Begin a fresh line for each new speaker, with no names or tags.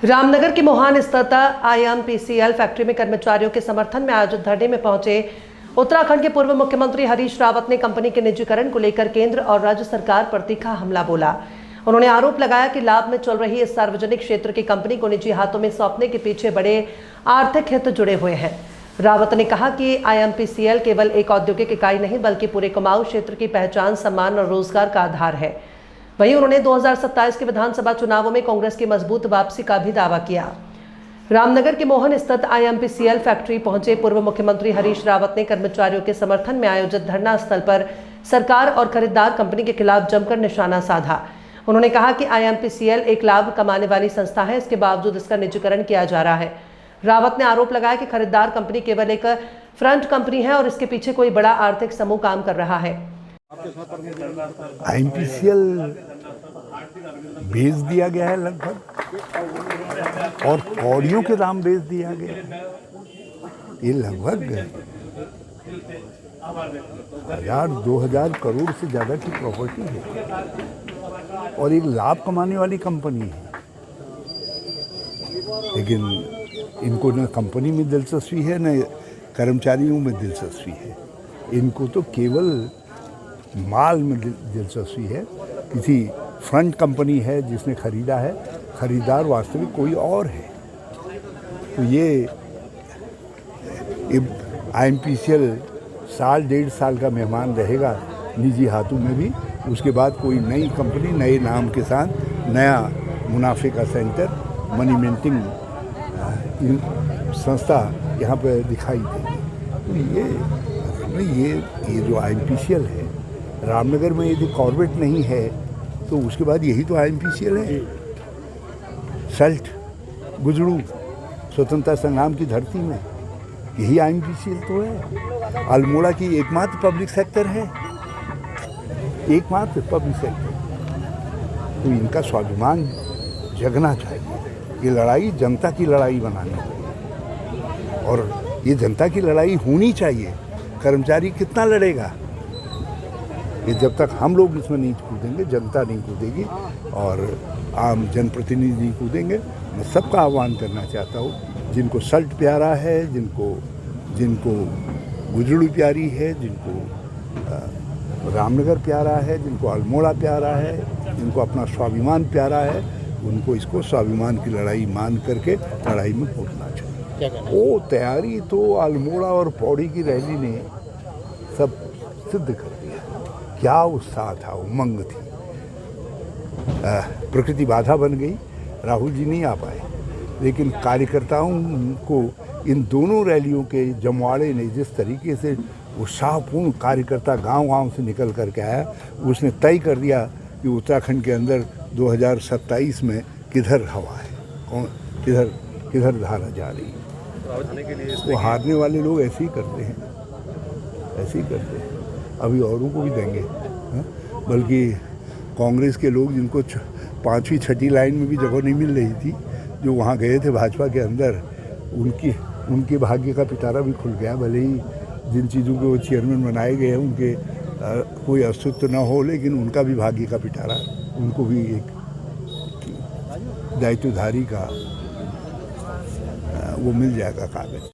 रामनगर के मोहान स्थित IMPCL factory में कर्मचारियों के समर्थन में आयोजित धरने में पहुंचे उत्तराखंड के पूर्व मुख्यमंत्री हरीश रावत ने कंपनी के निजीकरण को लेकर केंद्र और राज्य सरकार पर तीखा हमला बोला। उन्होंने आरोप लगाया कि लाभ में चल रही इस सार्वजनिक क्षेत्र की कंपनी को निजी हाथों में सौंपने के पीछे बड़े आर्थिक हित जुड़े हुए हैं। रावत ने कहा कि IMPCL केवल एक औद्योगिक इकाई नहीं बल्कि पूरे कुमाऊं क्षेत्र की पहचान, सम्मान और रोजगार का आधार है। वहीं उन्होंने 2027 के विधानसभा चुनावों में कांग्रेस की मजबूत वापसी का भी दावा किया। रामनगर के मोहन स्थित IMPCL फैक्ट्री पहुंचे पूर्व मुख्यमंत्री हरीश रावत ने कर्मचारियों के समर्थन में आयोजित धरना स्थल पर सरकार और खरीदार कंपनी के खिलाफ जमकर निशाना साधा। उन्होंने कहा कि IMPCL एक लाभ कमाने वाली संस्था है, इसके बावजूद इसका निजीकरण किया जा रहा है। रावत ने आरोप लगाया कि खरीदार कंपनी केवल एक फ्रंट कंपनी है और इसके पीछे कोई बड़ा आर्थिक समूह काम कर रहा है।
IMPCL बेच दिया गया है लगभग, और कौड़ियों के दाम बेच दिया गया। ये लगभग 1000-2000 करोड़ से ज़्यादा की प्रॉपर्टी है और एक लाभ कमाने वाली कंपनी है। लेकिन इनको न कंपनी में दिलचस्पी है न कर्मचारियों में दिलचस्पी है। इनको तो केवल माल में दिलचस्पी है। किसी फ्रंट कंपनी है जिसने खरीदा है, खरीदार वास्तविक कोई और है। तो ये IMPCL साल 1.5 साल का मेहमान रहेगा निजी हाथों में भी। उसके बाद कोई नई कंपनी नए नाम के साथ नया मुनाफे का सेंटर, मनी मिंटिंग संस्था यहाँ पर दिखाई देगी। तो ये जो IMPCL है, रामनगर में यदि कॉर्बेट नहीं है तो उसके बाद यही तो IMPCL है। सल्ट, गुजरू, स्वतंत्रता संग्राम की धरती में यही IMPCL तो है। अल्मोड़ा की एकमात्र पब्लिक सेक्टर है, एकमात्र पब्लिक सेक्टर। तो इनका स्वाभिमान जगना चाहिए। ये लड़ाई जनता की लड़ाई बनानी चाहिए और ये जनता की लड़ाई होनी चाहिए। कर्मचारी कितना लड़ेगा? ये जब तक हम लोग इसमें नहीं कूदेंगे, जनता नहीं कूदेगी और आम जनप्रतिनिधि नहीं कूदेंगे। मैं सबका आह्वान करना चाहता हूँ, जिनको सल्ट प्यारा है, जिनको गुजरू प्यारी है, जिनको रामनगर प्यारा है, जिनको अल्मोड़ा प्यारा है, जिनको अपना स्वाभिमान प्यारा है, उनको इसको स्वाभिमान की लड़ाई मान करके लड़ाई में कूदना चाहिए। वो तैयारी तो अल्मोड़ा और पौड़ी की रैली ने सब सिद्ध कर दिया। क्या उत्साह था, उमंग थी। प्रकृति बाधा बन गई, राहुल जी नहीं आ पाए, लेकिन कार्यकर्ताओं को इन दोनों रैलियों के जमवाड़े ने जिस तरीके से उत्साहपूर्ण कार्यकर्ता गांव-गांव से निकल करके आया, उसने तय कर दिया कि उत्तराखंड के अंदर 2027 में किधर हवा है, कौन किधर धारा जा रही है। वो हारने वाले लोग ऐसे ही करते हैं, ऐसे ही करते हैं। अभी औरों को भी देंगे। बल्कि कांग्रेस के लोग जिनको 5वीं 6ठी लाइन में भी जगह नहीं मिल रही थी, जो वहाँ गए थे भाजपा के अंदर, उनके भाग्य का पिटारा भी खुल गया। भले ही जिन चीज़ों के वो चेयरमैन बनाए गए हैं उनके कोई अस्तित्व न हो, लेकिन उनका भी भाग्य का पिटारा, उनको भी एक दायित्वधारी का वो मिल जाएगा कागज।